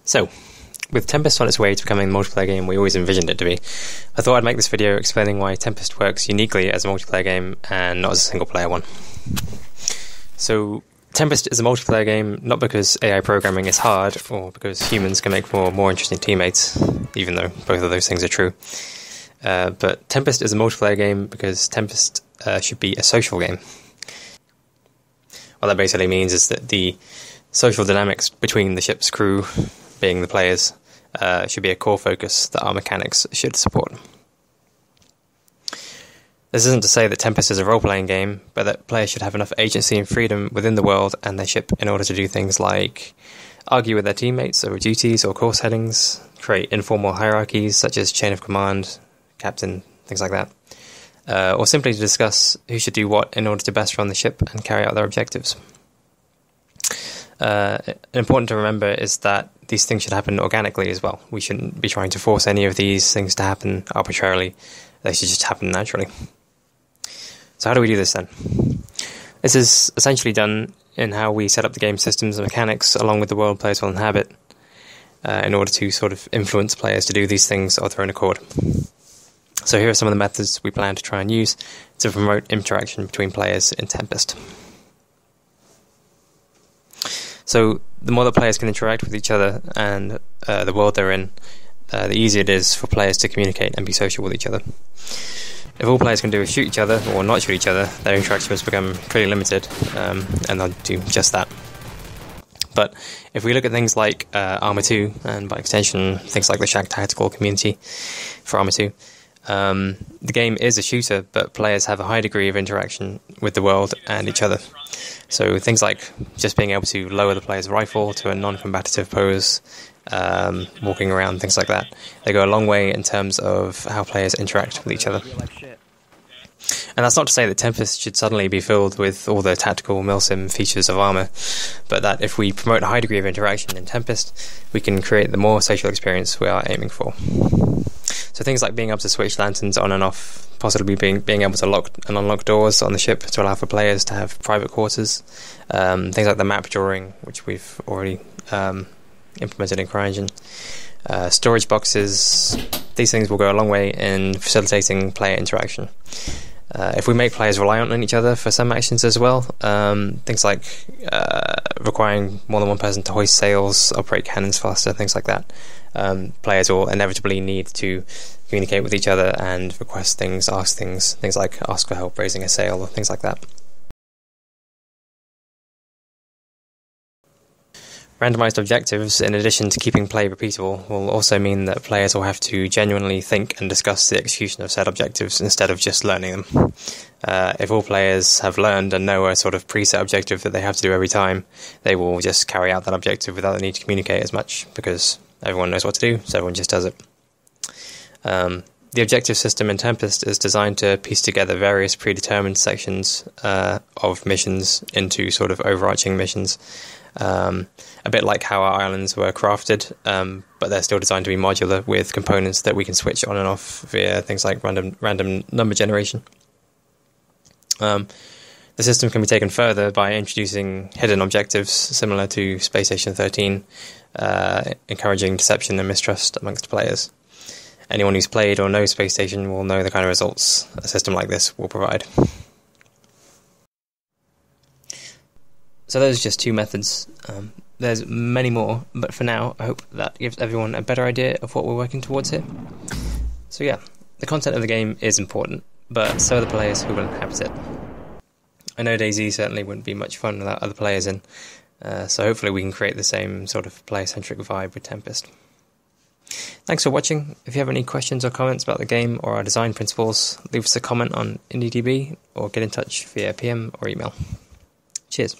So, with Tempest on its way to becoming the multiplayer game we always envisioned it to be, I thought I'd make this video explaining why Tempest works uniquely as a multiplayer game and not as a single player one. So, Tempest is a multiplayer game not because AI programming is hard or because humans can make more interesting teammates, even though both of those things are true. But Tempest is a multiplayer game because Tempest should be a social game. What that basically means is that the social dynamics between the ship's crew, being the players, should be a core focus that our mechanics should support. This isn't to say that Tempest is a role-playing game, but that players should have enough agency and freedom within the world and their ship in order to do things like argue with their teammates over duties or course headings, create informal hierarchies such as chain of command, captain, things like that, or simply to discuss who should do what in order to best run the ship and carry out their objectives. Important to remember is that these things should happen organically as well. We shouldn't be trying to force any of these things to happen arbitrarily. They should just happen naturally. So how do we do this then? This is essentially done in how we set up the game systems and mechanics along with the world players will inhabit in order to sort of influence players to do these things of their own accord. So here are some of the methods we plan to try and use to promote interaction between players in Tempest. So the more that players can interact with each other and the world they're in, the easier it is for players to communicate and be social with each other. If all players can do is shoot each other or not shoot each other, their interaction must become pretty limited, and they'll do just that. But if we look at things like Arma 2, and by extension things like the Shack Tactical community for Arma 2, the game is a shooter, but players have a high degree of interaction with the world and each other. So things like just being able to lower the player's rifle to a non-combative pose, walking around, things like that. They go a long way in terms of how players interact with each other. And that's not to say that Tempest should suddenly be filled with all the tactical milsim features of Arma, but that if we promote a high degree of interaction in Tempest, we can create the more social experience we are aiming for. So things like being able to switch lanterns on and off, possibly being able to lock and unlock doors on the ship to allow for players to have private quarters, things like the map drawing, which we've already implemented in CryEngine, storage boxes. These things will go a long way in facilitating player interaction. If we make players reliant on each other for some actions as well, things like requiring more than one person to hoist sails, operate cannons faster, things like that, players will inevitably need to communicate with each other and request things, ask things like ask for help raising a sail or things like that. Randomized objectives, in addition to keeping play repeatable, will also mean that players will have to genuinely think and discuss the execution of said objectives instead of just learning them. If all players have learned and know a sort of preset objective that they have to do every time, they will just carry out that objective without the need to communicate as much, because everyone knows what to do, so everyone just does it. The objective system in Tempest is designed to piece together various predetermined sections of missions into sort of overarching missions. A bit like how our islands were crafted, but they're still designed to be modular with components that we can switch on and off via things like random number generation. The system can be taken further by introducing hidden objectives similar to Space Station 13, encouraging deception and mistrust amongst players. Anyone who's played or knows Space Station will know the kind of results a system like this will provide. So those are just two methods. There's many more, but for now, I hope that gives everyone a better idea of what we're working towards here. So yeah, the content of the game is important, but so are the players who will inhabit it. I know DayZ certainly wouldn't be much fun without other players in, so hopefully we can create the same sort of player-centric vibe with Tempest. Thanks for watching. If you have any questions or comments about the game or our design principles, leave us a comment on IndieDB or get in touch via PM or email. Cheers.